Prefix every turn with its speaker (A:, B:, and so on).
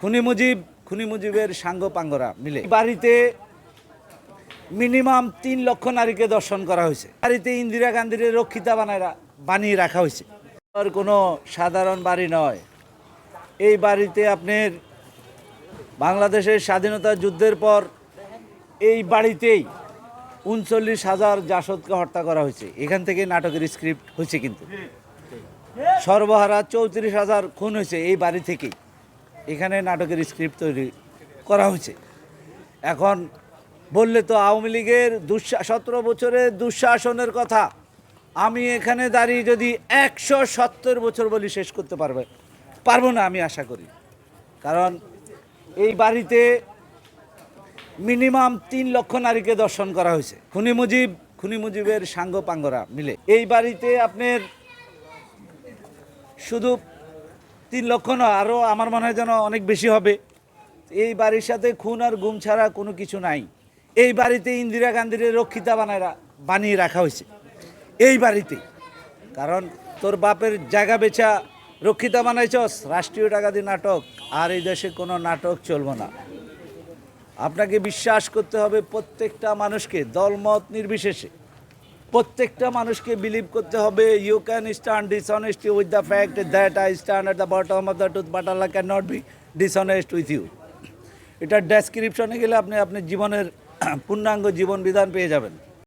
A: খুনি মুজিবের সাঙ্গ পাঙ্গরা মিলে বাড়িতে মিনিমাম ৩ লক্ষ নারীকে দর্শন করা হয়েছে। বাড়িতে ইন্দিরা গান্ধীর রক্ষিতা বানিয়ে রাখা হয়েছে। আর কোনো সাধারণ বাড়ি নয়। এই বাড়িতে আপনার বাংলাদেশের স্বাধীনতা যুদ্ধের পর এই বাড়িতেই ৩৯,০০০ জাসদকে হত্যা করা হয়েছে। এখান থেকে নাটকের স্ক্রিপ্ট হয়েছে, কিন্তু সর্বহারা ৩৪,০০০ খুন হয়েছে এই বাড়ি থেকেই। এখানে নাটকের স্ক্রিপ্ট তৈরি করা হয়েছে। এখন বললে তো আওয়ামী লীগের ১৭ বছরের দুঃশাসনের কথা আমি এখানে দাঁড়িয়ে যদি ১৭০ বছর বলি শেষ করতে পারবো না, আমি আশা করি। কারণ এই বাড়িতে মিনিমাম ৩ লক্ষ নারীকে দর্শন করা হয়েছে। খুনি মুজিবের সাঙ্গ পাঙ্গরা মিলে এই বাড়িতে আপনার শুধু ৩ লক্ষ নয়, আরও আমার মনে হয় যেন অনেক বেশি হবে। এই বাড়ির সাথে খুন আর গুম ছাড়া কোনো কিছু নাই। এই বাড়িতে ইন্দিরা গান্ধীর রক্ষিতা বানিয়ে রাখা হয়েছে এই বাড়িতে। কারণ তোর বাপের জায়গা বেচা রক্ষিতা বানাইছস, রাষ্ট্রীয় টাকা দিয়ে নাটক, আর এই দেশে কোনো নাটক চলবে না। আপনাকে বিশ্বাস করতে হবে প্রত্যেকটা মানুষকে, দলমত নির্বিশেষে প্রত্যেকটা মানুষকে বিলিভ করতে হবে। You can stand dishonesty with the fact that I stand at the bottom of the টুথ, but Allah cannot be dishonest with you. এটা ডেসক্রিপশনে গেলে আপনি আপনার জীবনের পূর্ণাঙ্গ জীবন বিধান পেয়ে যাবেন।